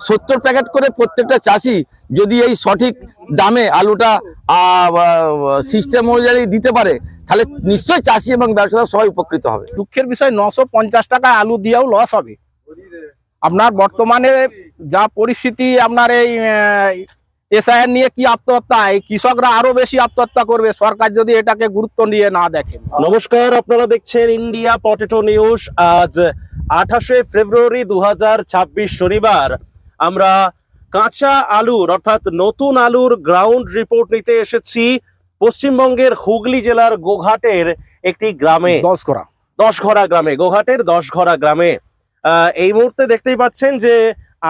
70 packet করে প্রত্যেকটা চাষি যদি এই সঠিক দামে আলুটা সিস্টেম অনুযায়ী দিতে পারে, তাহলে নিশ্চয়ই চাষি এবং ব্যবসাদার সবাই উপকৃত হবে। দুঃখের বিষয় 950 টাকা আলু দিয়েও লস হবে। আপনার বর্তমানে যা পরিস্থিতি, আপনার এই এসআইআর নিয়ে কি আত্মহত্যা, এই কৃষকরা আরো বেশি আত্মহত্যা করবে সরকার যদি এটাকে গুরুত্ব নিয়ে না দেখেন। নমস্কার, আপনারা দেখছেন ইন্ডিয়া পটেটো নিউজ। আজ 28শে ফেব্রুয়ারি 2026 শনিবার আমরা কাঁচা আলুর অর্থাৎ নতুন আলুর গ্রাউন্ড রিপোর্ট নিতে এসেছি পশ্চিমবঙ্গের হুগলি জেলার গোঘাটের একটি গ্রামে, 10ঘরা গ্রামে, গোঘাটের 10ঘরা গ্রামে। এই মুহূর্তে দেখতেই পাচ্ছেন যে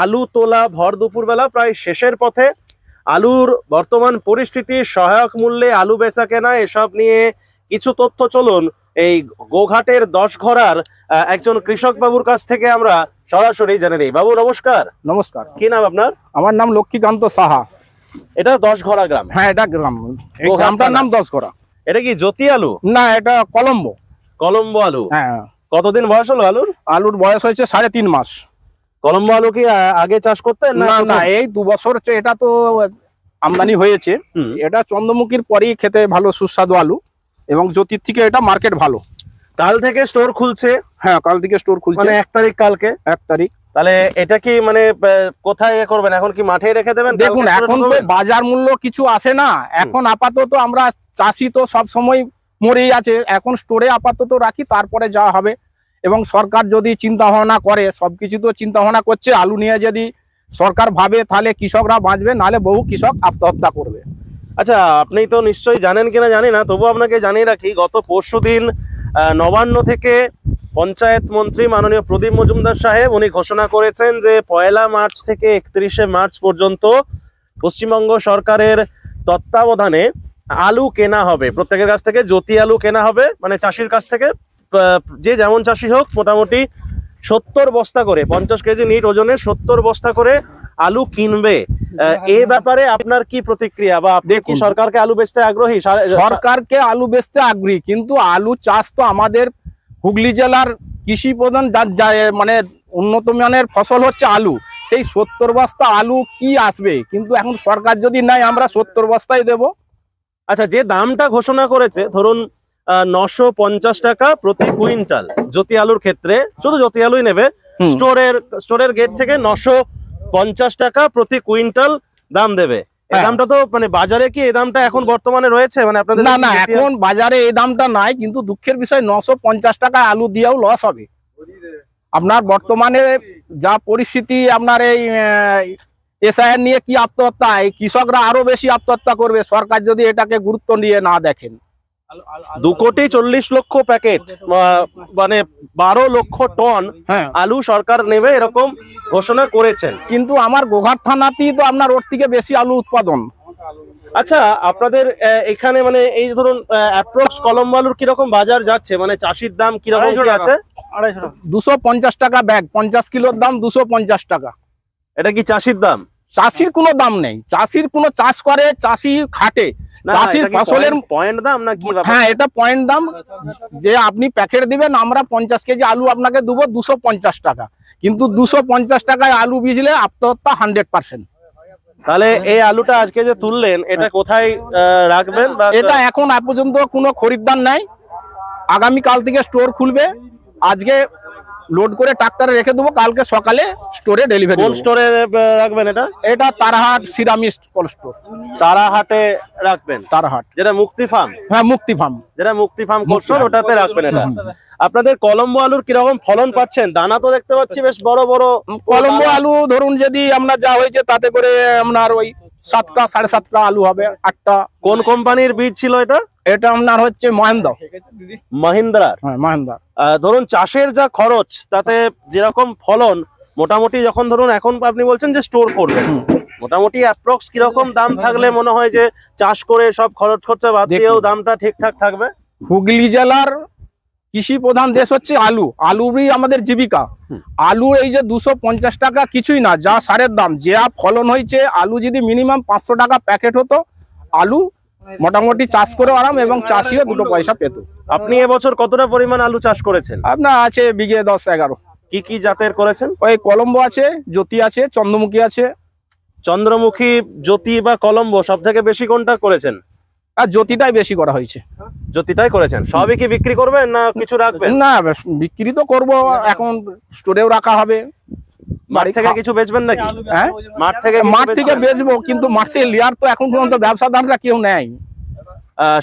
আলু তোলা ভর দুপুরবেলা প্রায় শেষের পথে। আলুর বর্তমান পরিস্থিতি, সহায়ক মূল্যে আলু বেচা কেনা, এসব নিয়ে কিছু তথ্য চলুন এই গোঘাটের 10ঘরার একজন কৃষক বাবুর কাছ থেকে আমরা সরাসরি জেনে নিই। বাবু নমস্কার। নমস্কার। কি নাম আপনার? আমার নাম লক্ষ্মীকান্ত সাহা। এটা 10ঘরা গ্রাম? হ্যাঁ, এটা গ্রাম। এই গ্রামটার নাম 10ঘরা। এটা কি জ্যোতি আলু? না, এটা কলম্বো। কলম্বো আলু? হ্যাঁ। কতদিন বয়স হলো আলুর? আলুর বয়স হয়েছে 3.5 মাস। কলম্বো আলু কি আগে চাষ করতেন? না না, এই 2 বছর এটা তো আমদানি হয়েছে। এটা চন্দ্রমুখীর পরেই খেতে ভালো সুস্বাদু আলু, এবং জ্যোতির থেকে এটা মার্কেট ভালো। কাল থেকে স্টোর খুলছে? হ্যাঁ, কাল থেকে স্টোর খুলছে। মানে 1 তারিখ, কালকে 1 তারিখ। তাহলে এটা কি মানে কোথায় করবেন এখন? কি মাঠে রেখে দেবেন? দেখুন, এখন তো বাজার মূল্য কিছু আসে না। এখন আপাতত আমরা চাষি তো সব সময় মরেই আছে। এখন স্টোরে আপাতত রাখি, তারপরে যা হবে। এবং সরকার যদি চিন্তা ভাবনা করে, সবকিছু তো চিন্তা ভাবনা করছে, আলু নিয়ে যদি সরকার ভাবে তাহলে কৃষকরা বাঁচবে, নাহলে বহু কৃষক আত্মহত্যা করবে। আচ্ছা, আপনি তো নিশ্চয়ই জানেন কিনা জানি না, তবু আপনাকে জানিয়ে রাখি, গত পরশুদিন নবান্ন থেকে পঞ্চায়েত মন্ত্রী মাননীয় প্রদীপ মজুমদার সাহেব উনি ঘোষণা করেছেন যে 1 মার্চ থেকে 31শে মার্চ পর্যন্ত পশ্চিমবঙ্গ সরকারের তত্ত্বাবধানে আলু কেনা হবে, প্রত্যেকের কাছ থেকে জ্যোতি আলু কেনা হবে। মানে চাষির কাছ থেকে যে যেমন চাষি হোক মোটামুটি 70 বস্তা করে, 50 কেজি নিট ওজনে 70 বস্তা করে আলু কিনবে। এই ব্যাপারে আপনার কি প্রতিক্রিয়া, বা আপনি কি সরকারকে আলু বেচতে আগ্রহী? সরকারকে আলু বেচতে আগ্রহী, কিন্তু আলু চাষ তো আমাদের হুগলি জেলার কৃষি প্রধান মানে উন্নত মানের ফসল হচ্ছে আলু। সেই 70 বস্তা আলু কি আসবে? কিন্তু এখন সরকার যদি নাই, আমরা 70 বস্তাই দেব। আচ্ছা, যে দামটা ঘোষণা করেছে, ধরুন 950 টাকা প্রতি কুইন্টাল জ্যোতি আলুর ক্ষেত্রে, শুধু জ্যোতি আলুই নেবে, স্টোরের গেট থেকে 950 টাকা প্রতি কুইন্টাল দাম দেবে। এই দামটা তো মানে বাজারে কি এই দামটা এখন বর্তমানে রয়েছে? মানে আপনাদের না না, এখন বাজারে এই দামটা নাই, কিন্তু দুঃখের বিষয় 950 টাকা আলু দিয়েও লস হবে। আপনার বর্তমানে যা পরিস্থিতি, আপনার এই এসআইআর নিয়ে কি আত্মহত্যা, এই কৃষকরা আরো বেশি আত্মহত্যা করবে সরকার যদি এটাকে গুরুত্ব নিয়ে না দেখেন। 2,40,00,000 প্যাকেট, মানে 12 লক্ষ টন আলু সরকার নেবে এরকম ঘোষণা করেছেন। কিন্তু আমার গোঘাট থানাতেই তো আপনার ওর থেকে বেশি আলু উৎপাদন। আচ্ছা, আপনাদের এখানে মানে এই ধরুন অ্যাপ্রক্স কলম্বো আলুর কিরকম বাজার যাচ্ছে, মানে চাষির দাম কিরকম কি আছে? 250 টাকা ব্যাগ, 50 কিলোর দাম 250 টাকা। এটা কি চাষির দাম? চাষির কোনো দাম নেই। চাষির কোনো চাষ করে, চাষি খাটে, চাষির ফসলের পয়েন্ট দাম না কি? হ্যাঁ, এটা পয়েন্ট দাম। যে আপনি প্যাকেট দিবেন, আমরা 50 কেজি আলু আপনাকে দেবো 250 টাকা। কিন্তু 250 টাকায় আলু বীজলে আত্মহত্যা 100%। তাহলে এই আলুটা আজকে যে তুললেন, এটা কোথায় রাখবেন? এটা এখন পর্যন্ত কোনো খরিদ্দার নাই। আগামী কাল থেকে স্টোর খুলবে। আজকে লোড করে ট্রাক্টরে রেখে দেবো, কালকে সকালে স্টোরে ডেলিভারি। কোন স্টোরে রাখবেন এটা? এটা তারাহাট সিরামিস্ট কোল্ড স্টোর। তারাহাটে রাখবেন? তারাহাট, যেটা মুক্তি ফার্ম? হ্যাঁ, মুক্তি ফার্ম, যেটা মুক্তি ফার্ম কোল্ড স্টোর, ওটাতে রাখবেন এটা। আপনাদের কলম্বো আলুর কিরকম ফলন পাচ্ছেন? দানা তো দেখতে পাচ্ছি বেশ বড় বড়। কলম্বো আলু ধরুন যদি আমরা যা হয়েছে তাতে করে আপনার ওই 7টা 7.5টা আলু হবে, 8টা। কোন কোম্পানির বীজ ছিল এটা? এটা আপনার হচ্ছে মহিন্দ্রার। হ্যাঁ, মহিন্দ্রা। ধরুন চাষের যা খরচ, তাতে যেরকম ফলন, মোটামুটি যখন ধরুন এখন আপনি বলছেন যে স্টোর করবেন, মোটামুটি অ্যাপ্রক্স কিরকম দাম থাকলে মনে হয় যে চাষ করে সব খরচ খরচা বাদ দিয়েও দামটা ঠিকঠাক থাকবে? হুগলি জেলার কৃষি প্রধান দেশ হচ্ছে আলু। আলুরই আমাদের জীবিকা। আলু এই যে 250 টাকা কিছুই না, যা সারের দাম, যা ফলন হয়েছে। আলু যদি মিনিমাম 500 টাকা প্যাকেট হতো, আলু মোটামুটি চাষ করে আরাম, এবং চাষিও 2 পয়সা পেত। আপনি এবছর কতটা পরিমাণ আলু চাষ করেছেন? আপনার আছে বিঘে 10-11। কি কি জাতের করেছেন? ওই কলম্বো আছে, জ্যোতি আছে, চন্দ্রমুখী আছে। চন্দ্রমুখী, জ্যোতি বা কলম্বো সব থেকে বেশি কোনটা করেছেন? আর জ্যোতিটাই বেশি করা হয়েছে। জ্যোতিটাই করেছেন। সবই কি বিক্রি করবেন না কিছু রাখবেন? না, বিক্রি তো করবো, এখন স্টোরেও রাখা হবে। মাঠ থেকে কিছু বেচবেন নাকি? হ্যাঁ, মাঠ থেকে বেচবো, কিন্তু মাঠ থেকে লিয়ার তো এখন পর্যন্ত ব্যবসাদাররা কেউ নেয়।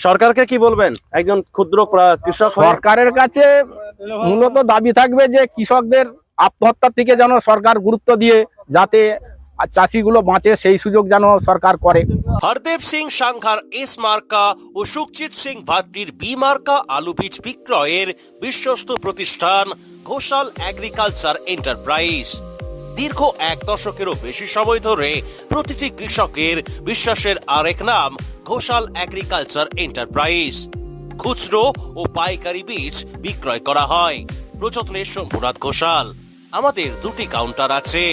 সরকারকে কি বলবেন একজন ক্ষুদ্র কৃষক হয়ে? সরকারের কাছে মূলত দাবি থাকবে যে কৃষকদের আত্মহত্যা থেকে যেন সরকার গুরুত্ব দিয়ে যাতে চাষিগুলো বাঁচে সেই সুযোগ যেন সরকার করে। হরদেব সিং সাংঘার এস মার্কা ও সুখজিৎ সিং ভাট্টির বি মার্কা আলু বীজ বিক্রয়ের বিশ্বস্ত প্রতিষ্ঠান ঘোষাল এগ্রিকালচার এন্টারপ্রাইজ। দীর্ঘ 1 দশকেরও বেশি সময় ধরে প্রতিটি কৃষকের বিশ্বাসের আরেক নাম ঘোষাল এগ্রিকালচার এন্টারপ্রাইজ। খুচরো ও পাইকারি বীজ বিক্রয় করা হয়। প্রযত্নে শম্ভুনাথ ঘোষাল। আমাদের 2টি কাউন্টার আছে।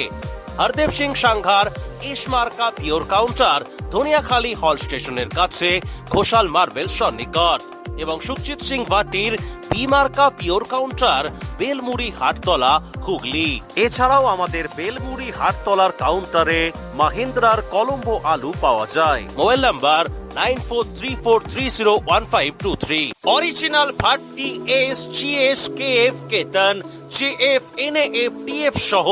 হরদেব সিং সাংঘার এস মার্কা পিওর কাউন্টার ধনিয়াখালী হল স্টেশনের কাছে ঘোষাল মার্বেল সন্নিকট, এবং সুখজিৎ সিং ভাটির বি মার্কা পিওর কাউন্টার বেলমুড়ি হাটতলা, হুগলি। এছাড়াও আমাদের বেলমুড়ি হাটতলার কাউন্টারে মাহিন্দ্রার কলম্বো আলু পাওয়া যায়। Mobile number 9434301523। Original Bhatti S, GS, KF, কেতন, জেএফ, এনএএফ, টিএফ সহ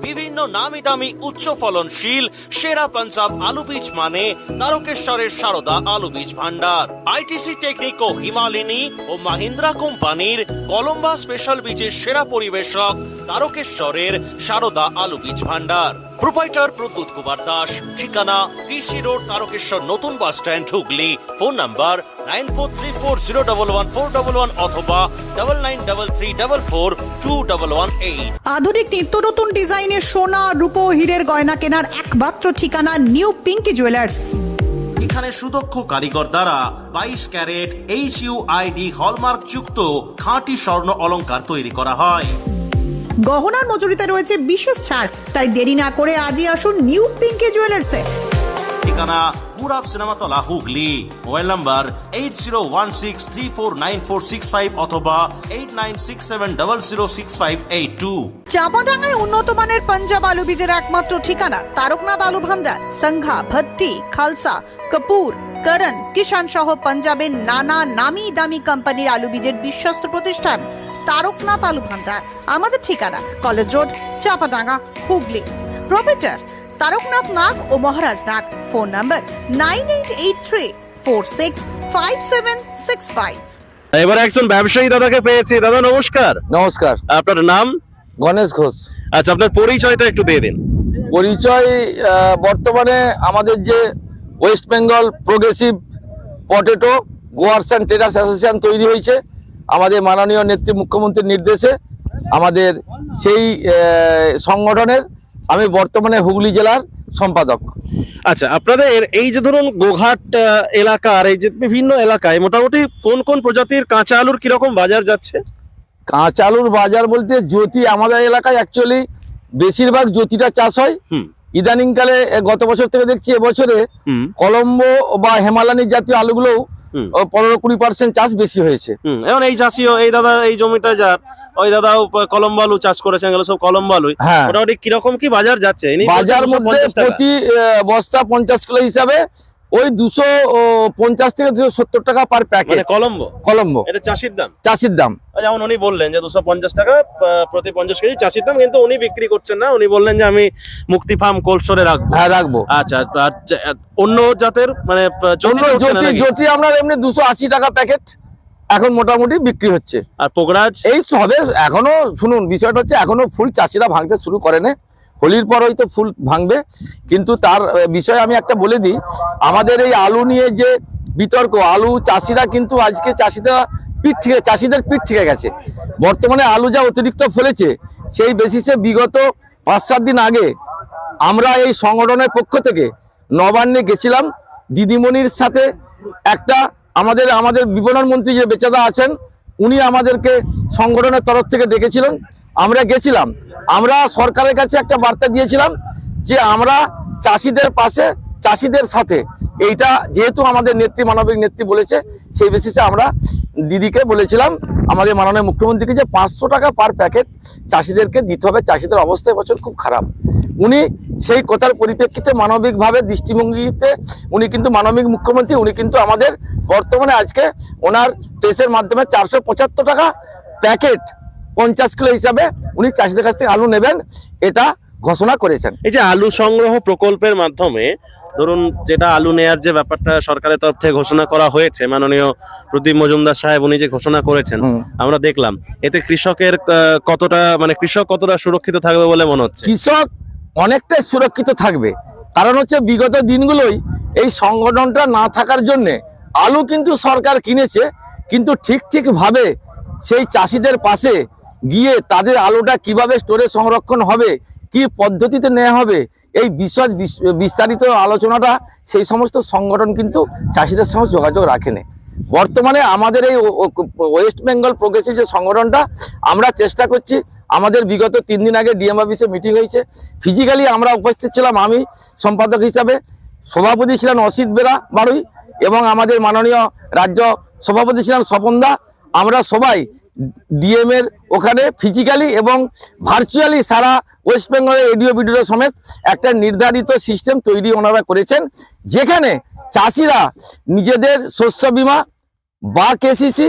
বিভিন্ন নামি দামি উচ্চ ফলনশীল সেরা পাঞ্জাব আলু বীজ মানে তারকেশ্বরের সারদা আলু বীজ ভান্ডার। আইটিসি টেকনিক ও হিমালিনী ও মাহিন্দ্রা কোম্পানির কলম্বা স্পেশাল বীজের সেরা পরিবেশক তারকেশ্বরের সারদা আলু বীজ ভান্ডার। প্রোপাইটার প্রদ্যুৎ কুমার দাস। ঠিকানা টিসি রোড, তারকেশ্বর নতুন bus stand, Hooghly. Phone number 9434011411 অথবা 9933442118। আধুনিক নিত্য নতুন ডিজাইনের সোনা, রূপো, হীরের গয়না কেনার একমাত্র ঠিকানা নিউ পিঙ্কি জুয়েলার্স। এখানে সুদক্ষ কারিগর দ্বারা 22 ক্যারেট HUID হলমার্ক যুক্ত খাঁটি স্বর্ণ অলংকার তৈরি করা হয়। গহনার মজুরিতে রয়েছে বিশেষ ছাড়, তাই দেরি না করে আজই আসুন নিউ পিঙ্কি জুয়েলার্সে। ঠিকানা পুরাব সিনেমাতলা, হুগলি। মোবাইল নাম্বার 8016349465 অথবা 8967006582। চাপাডাঙ্গায় উন্নত মানের পাঞ্জাব আলু বীজের একমাত্র ঠিকানা তারকনাথ আলু ভান্ডার। সংঘা, ভট্টি, খালসা, কাপুর, করণ, কিষান সহ পাঞ্জাবের নানা নামি দামি কোম্পানির আলু বীজের বিশ্বস্ত প্রতিষ্ঠান তারকনাথ আলু ভান্ডার। আমাদের ঠিকানা college road, Chapadanga, Hooghly. Proprietor Taraknath Nag ও মহারাজ নাগ। Phone number 9883465765। এবার একজন ব্যবসায়ী দাদাকে পেয়েছি। দাদা নমস্কার। নমস্কার, আপনার নাম? গণেশ ঘোষ। আচ্ছা, আপনার পরিচয়টা একটু দিয়ে দিন। পরিচয়, বর্তমানে আমাদের যে West Bengal progressive potato goers and traders association তৈরি হয়েছে আমাদের মাননীয় নেত্রী মুখ্যমন্ত্রীর নির্দেশে। আমাদের সেই সংগঠনের আমি বর্তমানে হুগলি জেলার সম্পাদক। আচ্ছা, আপনাদের এই যে ধরুন গোঘাট এলাকার এই যে বিভিন্ন এলাকায় মোটামুটি কোন কোন প্রজাতির কাঁচা আলুর কিরকম বাজার যাচ্ছে? কাঁচা আলুর বাজার বলতে জ্যোতি, আমাদের এলাকায় অ্যাকচুয়ালি বেশিরভাগ জ্যোতিটা চাষ হয়। ইদানিংকালে গত বছর থেকে দেখছি এবছরে কলম্বো বা হেমালানি জাতীয় আলুগুলো 15-20% চাষ বেশি হয়েছে। এখন এই চাষিও, এই দাদা এই জমিটা যার, ওই দাদাও কলম্বো আলু চাষ করেছেন, এগুলো সব কলম্বো আলু। মোটামুটি কিরকম কি বাজার যাচ্ছে? বাজার মধ্যে প্রতি বস্তা 50 কিলো হিসাবে ওই 250 থেকে 270 টাকা পার প্যাকেট। কলম্বো এটা চাষির দাম? চাষির দাম। যেমন উনি বললেন যে 250 টাকা প্রতি 50 কেজি চাষির দাম, কিন্তু উনি বিক্রি করছেন না। উনি বললেন যে আমি মুক্তি ফার্ম কোল্ড স্টোরে রাখবো। হ্যাঁ, রাখবো। আচ্ছা, অন্য জাতের মানে জ্যোতি আমরা এমনি 280 টাকা প্যাকেট এখন মোটামুটি বিক্রি হচ্ছে। আর পোগরাজ এই সবে এখনো, শুনুন বিষয়টা হচ্ছে এখনো ফুল চাষিরা ভাঙতে শুরু করেনি। হোলির পর হয়তো ফুল ভাঙবে, কিন্তু তার বিষয়ে আমি একটা বলে দিই, আমাদের এই আলু নিয়ে যে বিতর্ক, আলু চাষিরা কিন্তু আজকে চাষিদের পিঠ থেকে গেছে। বর্তমানে আলু যা অতিরিক্ত ফলেছে, সেই বেসিসে বিগত 5-7 দিন আগে আমরা এই সংগঠনের পক্ষ থেকে নবান্নে গেছিলাম। দিদিমণির সাথে একটা আমাদের বিপণন মন্ত্রী যে বেচাদা আছেন, উনি আমাদেরকে সংগঠনের তরফ থেকে ডেকেছিলেন। আমরা গেছিলাম। আমরা সরকারের কাছে একটা বার্তা দিয়েছিলাম যে আমরা চাষিদের পাশে, চাষিদের সাথে। এইটা যেহেতু আমাদের নেত্রী, মানবিক নেত্রী বলেছে, সেই বেসিসে আমরা দিদিকে বলেছিলাম, আমাদের মাননীয় মুখ্যমন্ত্রীকে, যে 500 টাকা পার প্যাকেট চাষিদেরকে দিতে হবে। চাষিদের অবস্থা এবছর খুব খারাপ। উনি সেই কথার পরিপ্রেক্ষিতে মানবিকভাবে দৃষ্টিভঙ্গিতে উনি কিন্তু মানবিক মুখ্যমন্ত্রী, উনি কিন্তু আমাদের বর্তমানে আজকে ওনার প্রেসের মাধ্যমে 475 টাকা প্যাকেট 50 কিলো হিসাবে উনি চাষিদের কাছ থেকে আলু নেবেন, এটা ঘোষণা করেছেন। এই যে আলু সংগ্রহ প্রকল্পের মাধ্যমে ধরুন যেটা আলু নেয়ার যে ব্যাপারটা সরকারের তরফ থেকে ঘোষণা করা হয়েছে, মাননীয় প্রদীপ মজুমদার সাহেব উনি যে ঘোষণা করেছেন, আমরা দেখলাম এতে কৃষকের কতটা মানে কৃষক কতটা সুরক্ষিত থাকবে বলে মনে হচ্ছে? কৃষক অনেকটাই সুরক্ষিত থাকবে, কারণ হচ্ছে বিগত দিনগুলোই এই সংগঠনটা না থাকার জন্যে আলু কিন্তু সরকার কিনেছে, কিন্তু ঠিক ভাবে সেই চাষিদের পাশে গিয়ে তাদের আলুটা কিভাবে স্টোরে সংরক্ষণ হবে, কি পদ্ধতিতে নেওয়া হবে, এই বিষয় বিস্তারিত আলোচনাটা সেই সমস্ত সংগঠন কিন্তু চাষিদের সঙ্গে যোগাযোগ রাখেনি। বর্তমানে আমাদের এই ওয়েস্ট বেঙ্গল প্রোগ্রেসিভ যে সংগঠনটা, আমরা চেষ্টা করছি, আমাদের বিগত 3 দিন আগে ডিএম অফিসে মিটিং হয়েছে, ফিজিক্যালি আমরা উপস্থিত ছিলাম, আমি সম্পাদক হিসাবে, সভাপতি ছিলেন অসিত বেরা বাড়ুই এবং আমাদের মাননীয় রাজ্য সভাপতি ছিলেন স্বপনদা। আমরা সবাই ডিএম এর ওখানে ফিজিক্যালি এবং ভার্চুয়ালি সারা ওয়েস্ট বেঙ্গলের এডিও বিডিও সমেত একটা নির্ধারিত সিস্টেম তৈরি ওনারা করেছেন, যেখানে চাষিরা নিজেদের শস্য বীমা বা কেসিসি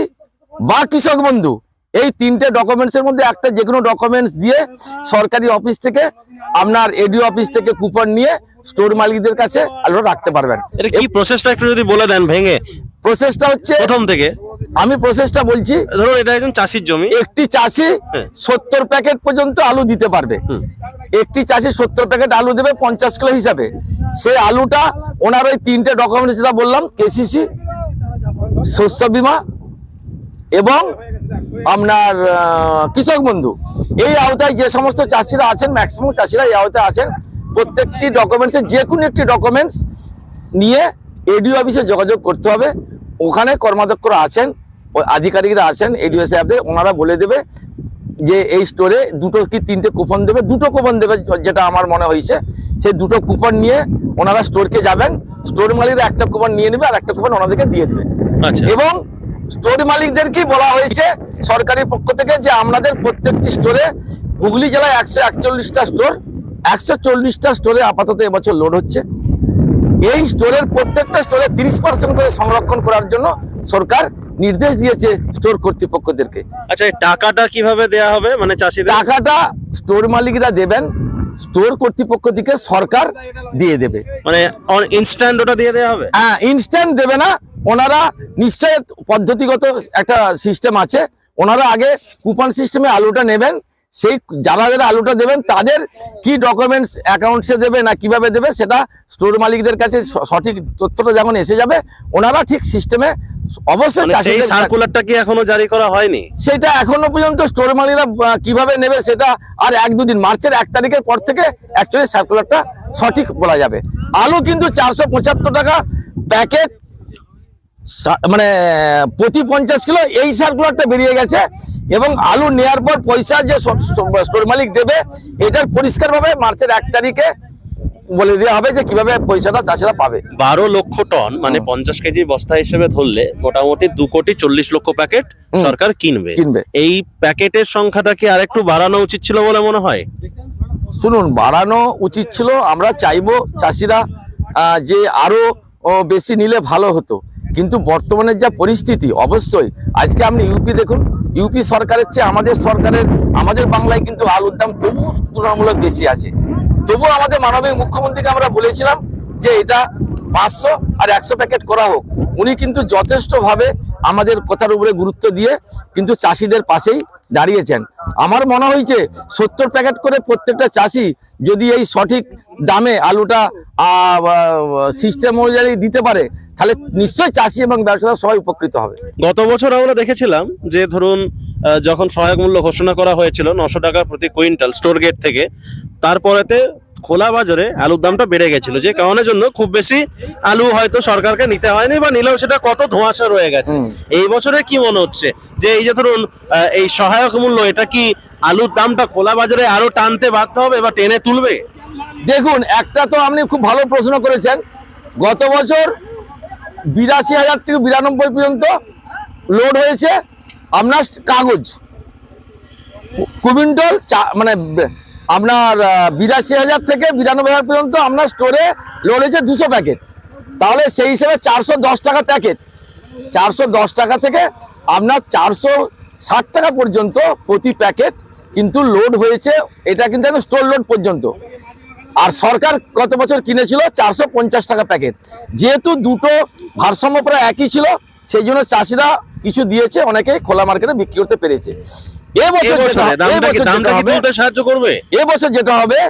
বা কৃষক বন্ধু এই 3টে ডকুমেন্টসের মধ্যে একটা যে কোনো ডকুমেন্টস দিয়ে সরকারি অফিস থেকে, আপনার এডিও অফিস থেকে কুপন নিয়ে স্টোর মালিকদের কাছে আলু রাখতে পারবেন। এটা কি প্রসেসটা একটু যদি বলে দেন ভেঙে। প্রসেসটা হচ্ছে, প্রথম থেকে আমি প্রসেসটা বলছি, ধরুন এটা একজন চাষির জমি, একটি চাষি 70 প্যাকেট পর্যন্ত আলু দিতে পারবে। একটি চাষি 70 প্যাকেট আলু দেবে 50 কিলো হিসাবে। সে আলুটা ওনার ওই 3টে ডকুমেন্টস যেটা বললাম, কেসিসি, শস্য বীমা এবং আপনার কৃষক বন্ধু, এই আওতায় যে সমস্ত চাষিরা আছেন, ম্যাক্সিমাম চাষিরা এই আওতায় আছেন, প্রত্যেকটি ডকুমেন্টসের যে কোনো একটি ডকুমেন্টস নিয়ে এডিও অফিসে যোগাযোগ করতে হবে। ওখানে কর্মাধ্যক্ষরা আছেন, ওই আধিকারিকরা আছেন, এডিও সাহেবদের, ওনারা বলে দেবে যে এই স্টোরে 2 কি 3টে কুপন দেবে, 2টো কুপন দেবে যেটা আমার মনে হয়েছে। সেই 2টো কুপন নিয়ে ওনারা স্টোরকে যাবেন, স্টোর মালিকরা একটা কুপন নিয়ে নেবে আর একটা কুপন ওনাদেরকে দিয়ে দেবে। এবং স্টোর মালিকদেরকে বলা হয়েছে সরকারি পক্ষ থেকে যে আপনাদের প্রত্যেকটি স্টোরে, হুগলি জেলায় 141টা স্টোর, 140টা স্টোরে আপাতত এবছর লোড হচ্ছে। এই স্টোরের প্রত্যেকটা স্টোরে 30% করে সংরক্ষণ করার জন্য সরকার নির্দেশ দিয়েছে স্টোর কর্তৃপক্ষদেরকে। আচ্ছা এই টাকাটা কিভাবে দেয়া হবে, মানে চাষিদের? টাকাটা স্টোর মালিকরা দেবেন, স্টোর কর্তৃপক্ষ থেকে সরকার দিয়ে দেবে। মানে ইনস্ট্যান্ট ওটা দিয়ে দেওয়া হবে? হ্যাঁ, ইনস্ট্যান্ট দেবে না, ওনারা নিশ্চয় পদ্ধতিগত একটা সিস্টেম আছে, ওনারা আগে কুপন সিস্টেমে আলুটা নেবেন, সেই যারা আলুটা দেবেন তাদের কি ডকুমেন্টস অ্যাকাউন্টসে দেবে না কিভাবে দেবে, সেটা স্টোর মালিকদের কাছে সঠিক তথ্যটা যখন এসে যাবে ওনারা ঠিক সিস্টেমে অবশ্যই। সেই সার্কুলারটা কি এখনো জারি করা হয়নি? সেটা এখনো পর্যন্ত স্টোর মালিকরা কিভাবে নেবে সেটা আর 1-2 দিন, মার্চের 1 তারিখের পর থেকে অ্যাকচুয়ালি সার্কুলারটা সঠিক বলা যাবে। আলু কিন্তু 475 টাকা প্যাকেট, মানে প্রতি 50 কিলো, এই সার্কুলারটা বেরিয়ে গেছে। এবং আলু নেওয়ার পর পয়সা যে স্টোর মালিক দেবে, এটার পরিষ্কারভাবে মার্চের 1 তারিখে বলে দেওয়া হবে যে কিভাবে পয়সাটা চাষিরা পাবে। 12 লক্ষ টন মানে 50 কেজি বস্তা হিসেবে ধরলে মোটামুটি 2,40,00,000 প্যাকেট সরকার কিনবে। এই প্যাকেটের সংখ্যাটা কি আরেকটু বাড়ানো উচিত ছিল বলে মনে হয়? শুনুন, বাড়ানো উচিত ছিল। আমরা চাইবো চাষিরা যে আরো বেশি নিলে ভালো হতো, কিন্তু বর্তমানের যা পরিস্থিতি, অবশ্যই আজকে আপনি ইউপি দেখুন, ইউপি সরকারের চেয়ে আমাদের বাংলায় কিন্তু আলুর দাম তবু তুলনামূলক বেশি আছে। তবু আমাদের মাননীয় মুখ্যমন্ত্রীকে আমরা বলেছিলাম যে এটা 500 আর 100 প্যাকেট করা হোক। উনি কিন্তু যথেষ্টভাবে আমাদের কথার উপরে গুরুত্ব দিয়ে কিন্তু চাষিদের পাশেই দাঁড়িয়েছেন। আমার মনে হয়েছে 70 প্যাকেট করে প্রত্যেকটা চাষি যদি এই সঠিক দামে আলুটা সিস্টেম অনুযায়ী দিতে পারে, তাহলে নিশ্চয়ই চাষি এবং ব্যবসায়ীরা সবাই উপকৃত হবে। গত বছর আমরা দেখেছিলাম যে ধরুন যখন সহায়ক মূল্য ঘোষণা করা হয়েছিল 900 টাকা প্রতি কুইন্টাল স্টোর গেট থেকে, তারপরেতে খোলা বাজারে আলুর দামটা বেড়ে গেছিল, যে কারণের জন্য খুব বেশি আলু হয়তো সরকারকে নিতে হয়নি, বা নিলেও সেটা কত ধোঁয়াশা রয়ে গেছে। এই বছরে কি মনে হচ্ছে যে এই যে ধরুন এই সহায়ক মূল্য, এটা কি আলুর দামটা খোলা বাজারে আরো টানতে বাধ্য হবে বা টেনে তুলবে? দেখুন, একটা তো আপনি খুব ভালো প্রশ্ন করেছেন। গত বছর 82,000 থেকে 92 পর্যন্ত লোড হয়েছে আপনার কাগজ কুইন্টল মানে আপনার 82,000 থেকে 92,000 পর্যন্ত আপনার স্টোরে লোড হয়েছে 200 প্যাকেট। তাহলে সেই হিসেবে 410 টাকা প্যাকেট, 410 টাকা থেকে আপনার 460 টাকা পর্যন্ত প্রতি প্যাকেট কিন্তু লোড হয়েছে। এটা কিন্তু একদম স্টোর লোড পর্যন্ত। আর সরকার গত বছর কিনেছিল 450 টাকা প্যাকেট। যেহেতু দুটো ভারসাম্য প্রায় একই ছিল, সেই জন্য চাষিরা কিছু দিয়েছে, অনেকে খোলা মার্কেটে বিক্রি করতে পেরেছে। এবছর সাহায্য করবে। এবছর যেটা হবে,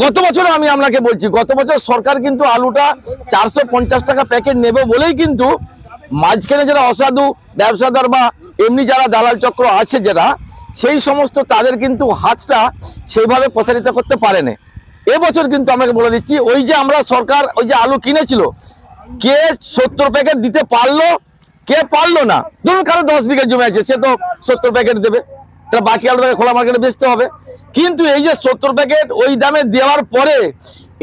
গত বছর আমি আপনাকে বলছি, গত বছর সরকার কিন্তু আলুটা 450 টাকা প্যাকেট নেবে বলেই কিন্তু মাঝখানে যারা অসাধু ব্যবসাদার বা এমনি যারা দালাল চক্র আছে যারা, সেই সমস্ত তাদের কিন্তু হাতটা সেইভাবে প্রসারিত করতে পারেনি। এবছর কিন্তু আমাকে বলে দিচ্ছি, ওই যে আমরা সরকার ওই যে আলু কিনেছিল, কে 70 প্যাকেট দিতে পারলো, কে পারলো না। ধরুন কারো 10 বিঘা জমি আছে, সে তো 70 প্যাকেট দেবে, তাহলে বাকি আলুটাকে খোলা মার্কেটে বেচতে হবে। কিন্তু এই যে 70 প্যাকেট ওই দামে দেওয়ার পরে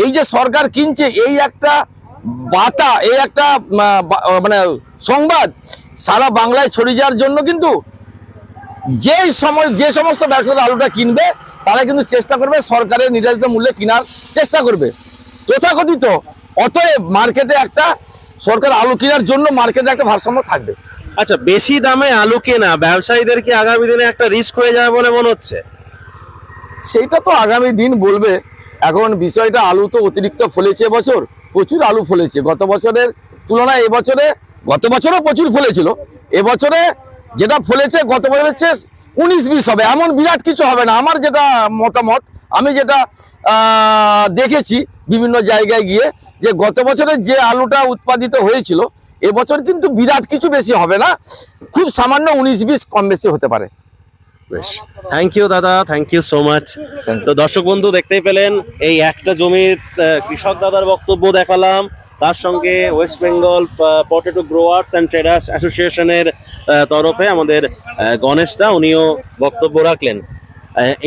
এই যে সরকার কিনছে, এই একটা বাতা, এই একটা মানে সংবাদ সারা বাংলায় ছড়িয়ে যাওয়ার জন্য কিন্তু যে সমস্ত ব্যবসায়ীরা আলুটা কিনবে তারা কিন্তু চেষ্টা করবে সরকারের নির্ধারিত মূল্যে কেনার চেষ্টা করবে তথাকথিত। অতএব মার্কেটে একটা সরকার আলু কেনার জন্য মার্কেটে একটা ভারসাম্য থাকবে। আচ্ছা, বেশি দামে আলু কেনা ব্যবসায়ীদের কি আগামী দিনে একটা রিস্ক হয়ে যাবে বলে মনে হচ্ছে? সেটা তো আগামী দিন বলবে। এখন বিষয়টা, আলু তো অতিরিক্ত ফলেছে এবছর, প্রচুর আলু ফলেছে গত বছরের তুলনায় এবছরে। গত বছরও প্রচুর ফলেছিল, এবছরে যেটা ফলেছে গত বছরের চেয়ে 19-20 হবে, এমন বিরাট কিছু হবে না। আমার যেটা মতামত, আমি যেটা দেখেছি বিভিন্ন জায়গায় গিয়ে, যে গত বছরে যে আলুটা উৎপাদিত হয়েছিল এবছর কিন্তু বিরাট কিছু বেশি হবে না, খুব সামান্য 19-20 কম বেশি হতে পারে। বেশ, থ্যাংক ইউ দাদা, thank you so much. Thank you. তো দর্শক বন্ধু দেখতেই পেলেন, এই একটা জমির কৃষক দাদার বক্তব্য দেখালাম, তার সঙ্গে West Bengal potato growers and traders অ্যাসোসিয়েশনের তরফে আমাদের গণেশ দা, উনিও বক্তব্য রাখলেন।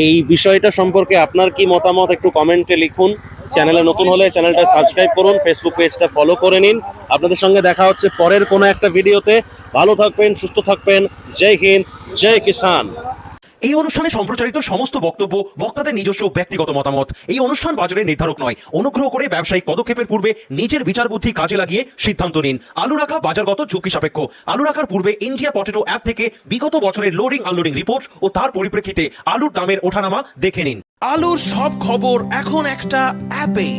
এই বিষয়টা সম্পর্কে আপনার কি মতামত একটু কমেন্টে লিখুন। চ্যানেলে নতুন হলে চ্যানেলটা সাবস্ক্রাইব করুন, ফেসবুক পেজটা ফলো করে নিন। আপনাদের সঙ্গে দেখা হচ্ছে পরের কোনো একটা ভিডিওতে। ভালো থাকবেন, সুস্থ থাকবেন। জয় হিন্দ, জয় কিষান। এই অনুষ্ঠানে সম্প্রচারিত সমস্ত বক্তব্য বক্তাদের নিজস্ব ব্যক্তিগত মতামত। এই অনুষ্ঠান বাজারের নির্ধারক নয়। অনুগ্রহ করে ব্যবসায়িক পদক্ষেপের পূর্বে নিজের বিচার বুদ্ধি কাজে লাগিয়ে সিদ্ধান্ত নিন। আলু রাখা বাজারগত ঝুঁকি সাপেক্ষ। আলু রাখার পূর্বে ইন্ডিয়া পটেটো অ্যাপ থেকে বিগত বছরের লোডিং আনলোডিং রিপোর্ট ও তার পরিপ্রেক্ষিতে আলুর দামের ওঠানামা দেখে নিন। আলুর সব খবর এখন একটা অ্যাপেই।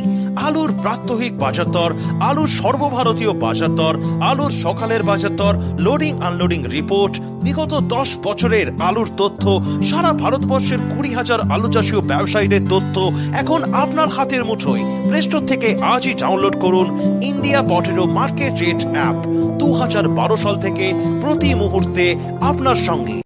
আলুর প্রাত্যহিক বাজার দর, আলুর সর্বভারতীয় বাজার দর, আলুর সকালের বাজার দর, লোডিং আনলোডিং রিপোর্ট, বিগত 10 বছরের আলুর তথ্য, সারা ভারতবর্ষের 20,000 আলু চাষী ও ব্যবসায়ীদের তথ্য এখন আপনার হাতের মুঠোয়। প্লে স্টোর থেকে আজই ডাউনলোড করুন India potato market rate app. 2012 সাল থেকে প্রতি মুহূর্তে আপনার সঙ্গে।